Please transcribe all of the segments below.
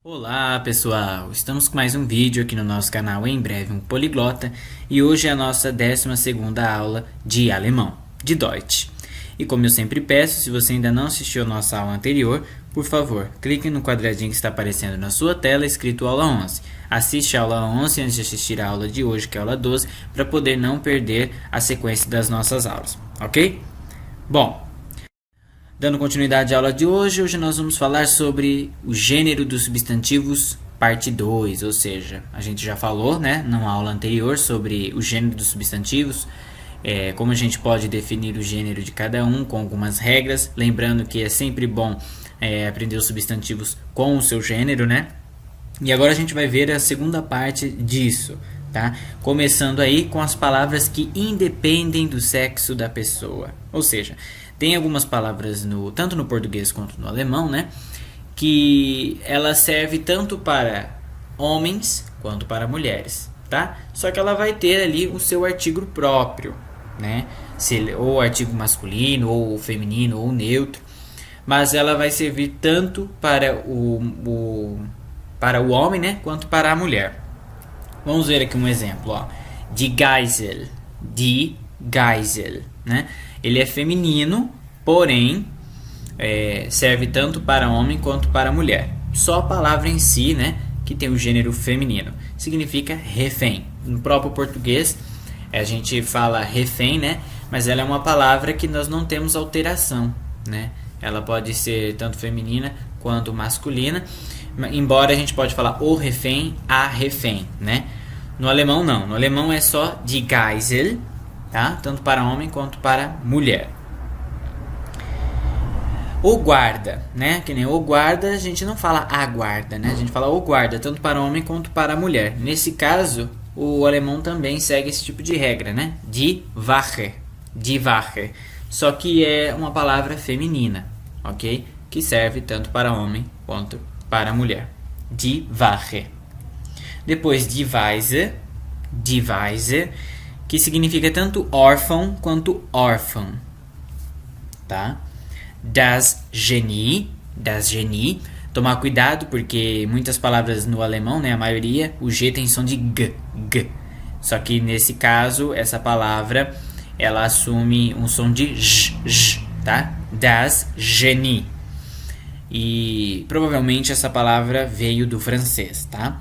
Olá pessoal, estamos com mais um vídeo aqui no nosso canal Em Breve um Poliglota e hoje é a nossa 12ª aula de alemão, de Deutsch. E como eu sempre peço, se você ainda não assistiu a nossa aula anterior, por favor, clique no quadradinho que está aparecendo na sua tela escrito aula 11. Assiste a aula 11 antes de assistir a aula de hoje, que é a aula 12, para poder não perder a sequência das nossas aulas, ok? Bom, dando continuidade à aula de hoje nós vamos falar sobre o gênero dos substantivos, parte 2, ou seja, a gente já falou, né, numa aula anterior sobre o gênero dos substantivos, como a gente pode definir o gênero de cada um com algumas regras, lembrando que é sempre bom aprender os substantivos com o seu gênero, né? E agora a gente vai ver a segunda parte disso, tá? Começando aí com as palavras que independem do sexo da pessoa, ou seja, tem algumas palavras tanto no português quanto no alemão, né, que ela serve tanto para homens quanto para mulheres, tá? Só que ela vai ter ali o seu artigo próprio, né? Ou artigo masculino, ou feminino, ou neutro, mas ela vai servir tanto para o homem, né, quanto para a mulher. Vamos ver aqui um exemplo, ó. Die Geisel, né? Ele é feminino, porém serve tanto para homem quanto para mulher. Só a palavra em si, né, que tem o gênero feminino, significa refém. No próprio português a gente fala refém, né, mas ela é uma palavra que nós não temos alteração, né? Ela pode ser tanto feminina quanto masculina, embora a gente pode falar o refém, a refém, né? No alemão não, no alemão é só die Geisel, tá? Tanto para homem quanto para mulher. O guarda, né? Que nem o guarda, a gente não fala a guarda, né? A gente fala o guarda, tanto para homem quanto para mulher. Nesse caso, o alemão também segue esse tipo de regra, né? Die Wache. Só que é uma palavra feminina, ok? Que serve tanto para homem quanto para mulher. Die Wache. Depois die Weise, que significa tanto órfão quanto órfã, tá? Das Genie, tomar cuidado porque muitas palavras no alemão, né, a maioria, o G tem som de G. Só que nesse caso, essa palavra, ela assume um som de J, tá? Das Genie. E provavelmente essa palavra veio do francês, tá?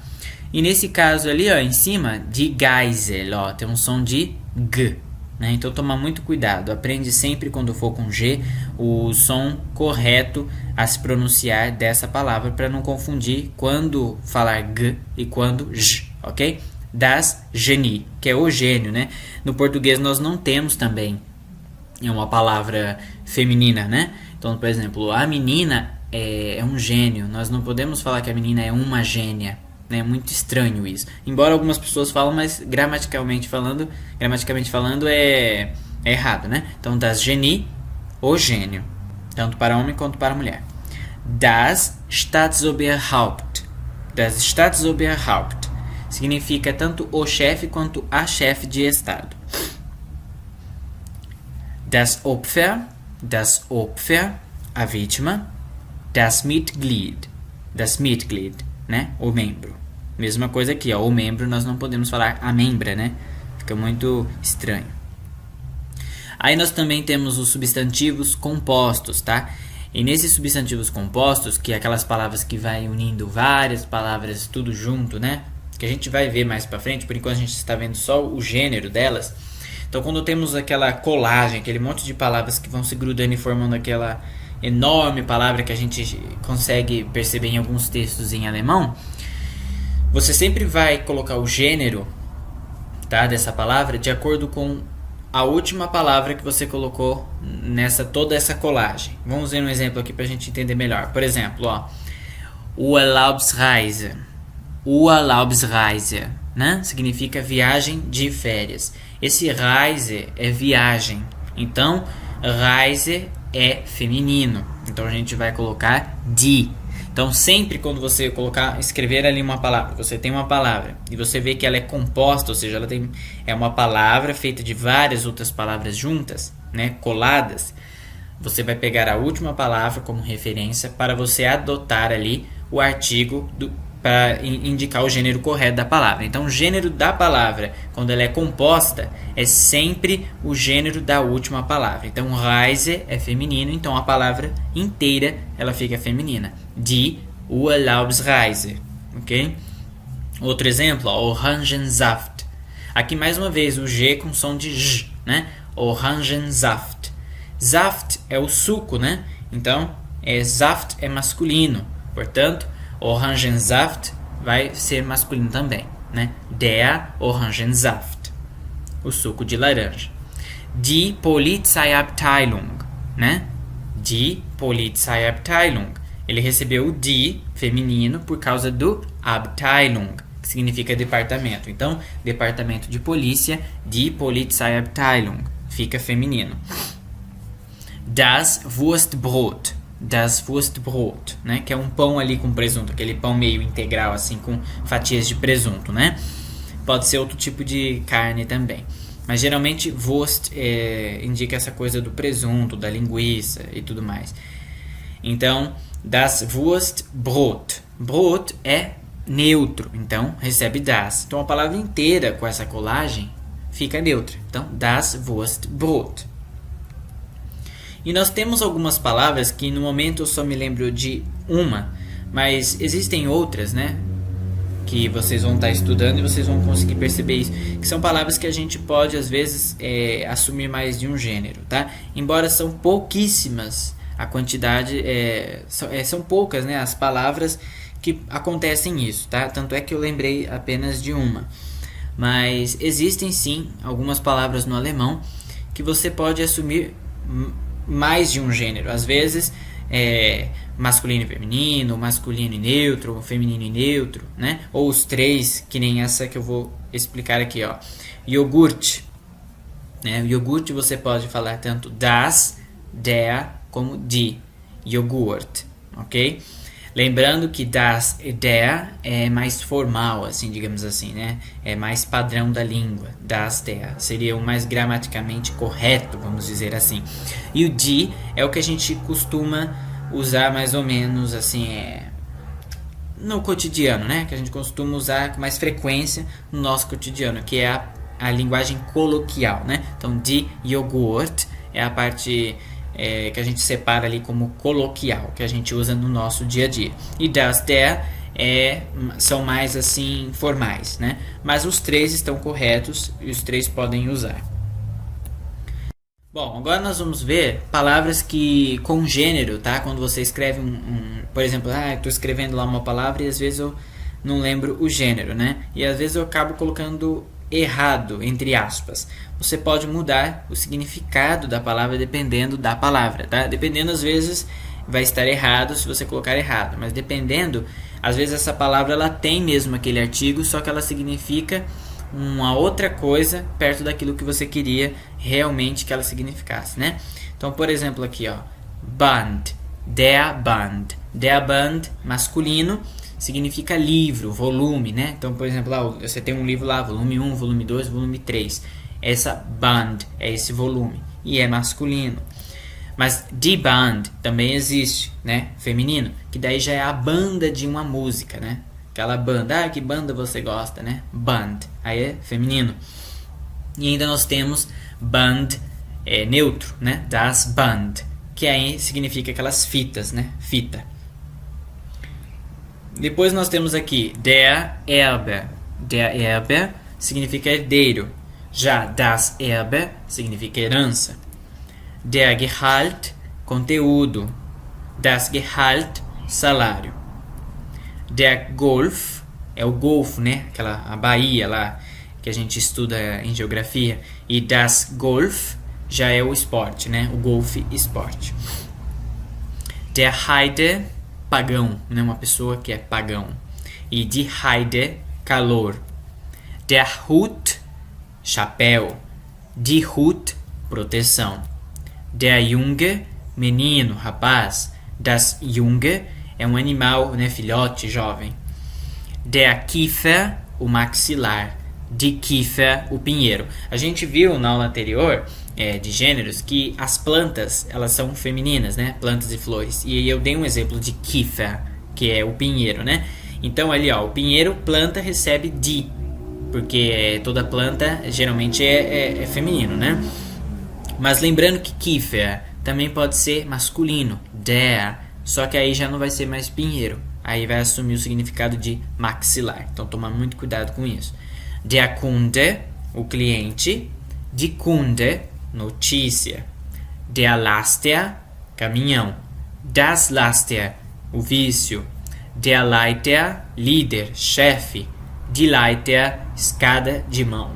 E nesse caso ali, ó, em cima, de Geisel, ó, tem um som de G, né? Então toma muito cuidado, aprende sempre quando for com G o som correto a se pronunciar dessa palavra para não confundir quando falar G e quando J, ok? Das Genie, que é o gênio, né? No português nós não temos também uma palavra feminina, né? Então, por exemplo, a menina é um gênio, nós não podemos falar que a menina é uma gênia. É muito estranho isso. Embora algumas pessoas falam, mas gramaticalmente falando é errado, né? Então, das Genie, o gênio, tanto para homem quanto para mulher. Das Staatsoberhaupt. Significa tanto o chefe quanto a chefe de estado. Das Opfer, a vítima. Das Mitglied, né? O membro. Mesma coisa aqui, ó, o membro nós não podemos falar a membra, né? Fica muito estranho. Aí nós também temos os substantivos compostos, tá? E nesses substantivos compostos, que é aquelas palavras que vai unindo várias palavras tudo junto, né? Que a gente vai ver mais pra frente, por enquanto a gente está vendo só o gênero delas. Então quando temos aquela colagem, aquele monte de palavras que vão se grudando e formando aquela enorme palavra que a gente consegue perceber em alguns textos em alemão, você sempre vai colocar o gênero, tá, dessa palavra de acordo com a última palavra que você colocou nessa toda essa colagem. Vamos ver um exemplo aqui para a gente entender melhor. Por exemplo, ó, Urlaubsreise, né? Significa viagem de férias. Esse Reise é viagem. Então, Reise é feminino. Então a gente vai colocar die. Então sempre quando você escrever ali uma palavra, você tem uma palavra e você vê que ela é composta, ou seja, é uma palavra feita de várias outras palavras juntas, né, coladas, você vai pegar a última palavra como referência para você adotar ali o artigo para indicar o gênero correto da palavra. Então, o gênero da palavra, quando ela é composta, é sempre o gênero da última palavra. Então, Reise é feminino, então a palavra inteira ela fica feminina. Die Urlaubsreise, ok? Outro exemplo, Orangensaft. Aqui mais uma vez o G com som de J, né? Orangensaft. Saft é o suco, né? Então, Saft é masculino. Portanto, Orangensaft vai ser masculino também, né? Der Orangensaft, o suco de laranja. Die Polizeiabteilung, né? Die Polizeiabteilung. Ele recebeu o die, feminino, por causa do Abteilung, que significa departamento. Então, departamento de polícia, die Polizeiabteilung, fica feminino. Das Wurstbrot. Das Wurstbrot, né? Que é um pão ali com presunto, aquele pão meio integral, assim, com fatias de presunto, né? Pode ser outro tipo de carne também. Mas geralmente Wurst indica essa coisa do presunto, da linguiça e tudo mais. Então, das Wurstbrot. Brot é neutro, então recebe das. Então a palavra inteira com essa colagem fica neutra. Então, das Wurstbrot. E nós temos algumas palavras que no momento eu só me lembro de uma, mas existem outras, né? Que vocês vão estar estudando e vocês vão conseguir perceber isso. Que são palavras que a gente pode, às vezes, assumir mais de um gênero, tá? Embora são pouquíssimas, a quantidade são poucas, né? As palavras que acontecem isso, tá? Tanto é que eu lembrei apenas de uma. Mas existem sim algumas palavras no alemão que você pode assumir mais de um gênero, às vezes masculino e feminino, masculino e neutro, feminino e neutro, né? Ou os três, que nem essa que eu vou explicar aqui, ó. Iogurte, né? O iogurte você pode falar tanto das, der, como die, Joghurt, ok? Lembrando que das e der é mais formal, assim, digamos assim, né? É mais padrão da língua. Das, der seria o mais gramaticamente correto, vamos dizer assim. E o die é o que a gente costuma usar mais ou menos, assim, no cotidiano, né? Que a gente costuma usar com mais frequência no nosso cotidiano, que é a linguagem coloquial, né? Então, die Joghurt é a parte que a gente separa ali como coloquial, que a gente usa no nosso dia a dia. E das, der são mais assim formais, né? Mas os três estão corretos e os três podem usar. Bom, agora nós vamos ver palavras que com gênero, tá? Quando você escreve por exemplo, eu estou escrevendo lá uma palavra e às vezes eu não lembro o gênero, né? E às vezes eu acabo colocando errado, entre aspas. Você pode mudar o significado da palavra dependendo da palavra, tá? Dependendo, às vezes, vai estar errado se você colocar errado, mas dependendo, às vezes essa palavra ela tem mesmo aquele artigo, só que ela significa uma outra coisa perto daquilo que você queria realmente que ela significasse, né? Então, por exemplo, aqui, ó, Band, der Band. Der Band, masculino, significa livro, volume, né? Então, por exemplo, lá, você tem um livro lá, volume 1, volume 2, volume 3. Essa Band é esse volume e é masculino. Mas die Band também existe, né? Feminino, que daí já é a banda de uma música, né? Aquela banda, que banda você gosta, né? Band, aí é feminino. E ainda nós temos Band neutro, né? Das Band, que aí significa aquelas fitas, né? Fita. Depois nós temos aqui der Erbe. Der Erbe significa herdeiro. Já das Erbe significa herança. Der Gehalt, conteúdo. Das Gehalt, salário. Der Golf é o Golfo, né? A baía lá que a gente estuda em geografia. E das Golf já é o esporte, né? O golfe esporte. Der Heide, pagão, né? Uma pessoa que é pagão. E die Heide, calor. Der Hut, chapéu. Die Hut, proteção. Der Junge, menino, rapaz. Das Junge é um animal, né? Filhote, jovem. Der Kiefer, o maxilar. Die Kiefer, o pinheiro. A gente viu na aula anterior de gêneros que as plantas elas são femininas, né? Plantas e flores. E eu dei um exemplo de Kiefer, que é o pinheiro, né? Então ali, ó, o pinheiro, planta, recebe die, porque toda planta geralmente é feminino, né? Mas lembrando que Kiefer também pode ser masculino, der, só que aí já não vai ser mais pinheiro, aí vai assumir o significado de maxilar. Então toma muito cuidado com isso. Der Kunde, o cliente. Die Kunde, notícia. Der Laster, caminhão. Das Laster, o vício. Der Leiter, líder, chefe. Die Leiter, escada de mão.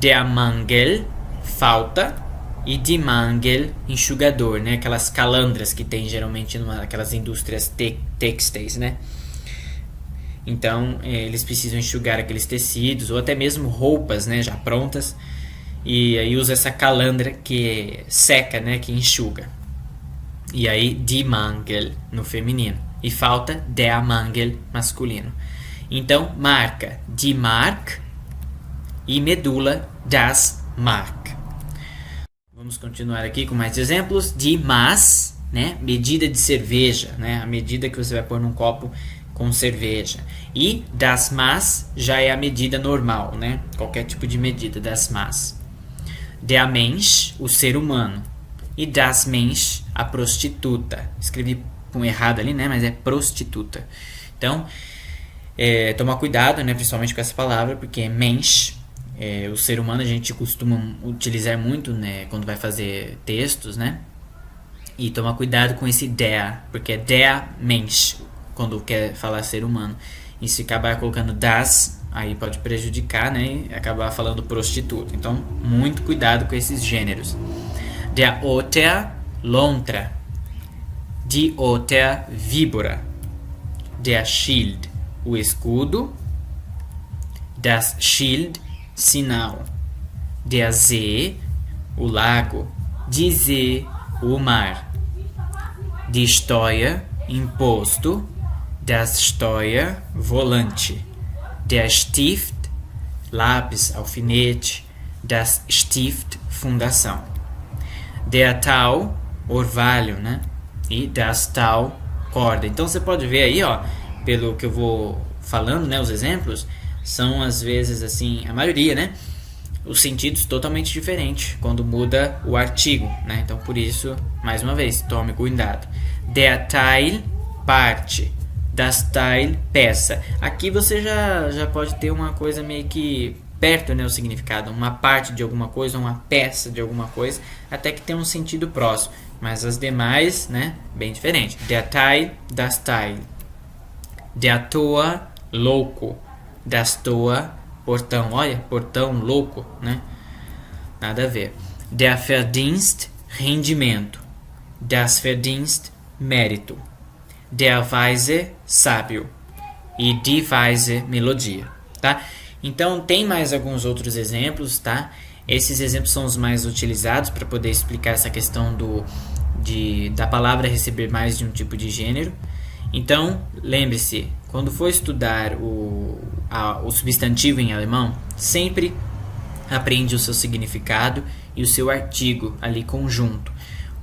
Der Mangel, falta. E die Mangel, enxugador, né? Aquelas calandras que tem geralmente naquelas indústrias têxteis, né? Então, eles precisam enxugar aqueles tecidos, ou até mesmo roupas, né? Já prontas. E aí usa essa calandra que seca, né? Que enxuga. E aí, die Mangel, no feminino. E falta der Mangel, masculino. Então, marca, die Mark. E medula, das Mark. Vamos continuar aqui com mais exemplos. Die Maß, né? Medida de cerveja, né? A medida que você vai pôr num copo com cerveja. E das Maß já é a medida normal, né? Qualquer tipo de medida, das Maß. Der Mensch, o ser humano. E das Mensch, a prostituta. Escrevi com errado ali, né? Mas é prostituta. Então, tomar cuidado, né? Principalmente com essa palavra, porque Mensch, o ser humano, a gente costuma utilizar muito, né? Quando vai fazer textos, né? E tomar cuidado com esse der, porque é der Mensch, quando quer falar ser humano. E se acabar colocando das, aí pode prejudicar, né? E acabar falando prostituta. Então, muito cuidado com esses gêneros. Der Otter, lontra. Die Otter, víbora. Der Schild, o escudo. Das Schild, sinal. Der See, o lago. Die See, o mar. Die Steuer, imposto. Das Steuer, volante. Der Stift, lápis, alfinete. Das Stift, fundação. Der Tau, orvalho, né? E das Tau, corda. Então você pode ver aí, ó, pelo que eu vou falando, né, os exemplos, são às vezes assim, a maioria, né, os sentidos totalmente diferentes quando muda o artigo, né? Então por isso, mais uma vez, tome cuidado. Der Teil, parte. Das Teil, peça. Aqui você já pode ter uma coisa meio que perto, né, o significado, uma parte de alguma coisa, uma peça de alguma coisa, até que tem um sentido próximo, mas as demais, né, bem diferente. Der Teil, das Teil. Der Tor, louco. Das Tor, portão. Olha, portão louco, né? Nada a ver. Der Verdienst, rendimento. Das Verdienst, mérito. Der Weise, sábio. E die Weise, melodia, tá? Então, tem mais alguns outros exemplos, tá? Esses exemplos são os mais utilizados para poder explicar essa questão da palavra receber mais de um tipo de gênero. Então, lembre-se, quando for estudar o substantivo em alemão, sempre aprende o seu significado e o seu artigo ali conjunto,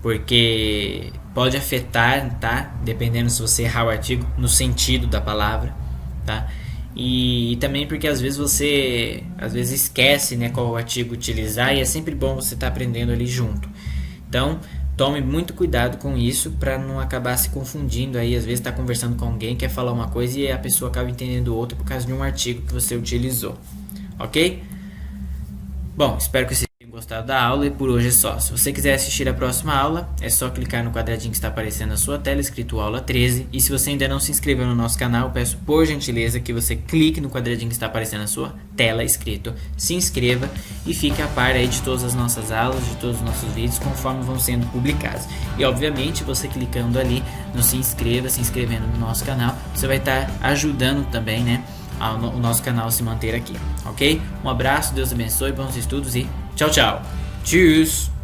porque pode afetar, tá? Dependendo se você errar o artigo, no sentido da palavra, tá? E também porque às vezes você esquece, né, qual artigo utilizar, e é sempre bom você estar aprendendo ali junto. Então, tome muito cuidado com isso para não acabar se confundindo aí. Às vezes está conversando com alguém, quer falar uma coisa e a pessoa acaba entendendo outra por causa de um artigo que você utilizou, ok? Bom, espero que vocês tenham gostado da aula e por hoje é só. Se você quiser assistir a próxima aula, é só clicar no quadradinho que está aparecendo na sua tela, escrito aula 13. E se você ainda não se inscreveu no nosso canal, peço por gentileza que você clique no quadradinho que está aparecendo na sua tela, escrito se inscreva, e fique a par aí de todas as nossas aulas, de todos os nossos vídeos, conforme vão sendo publicados. E obviamente, você clicando ali no se inscrevendo no nosso canal, você vai estar ajudando também, né, o nosso canal se manter aqui, ok? Um abraço, Deus abençoe, bons estudos e tchau, tchau. Tschüss!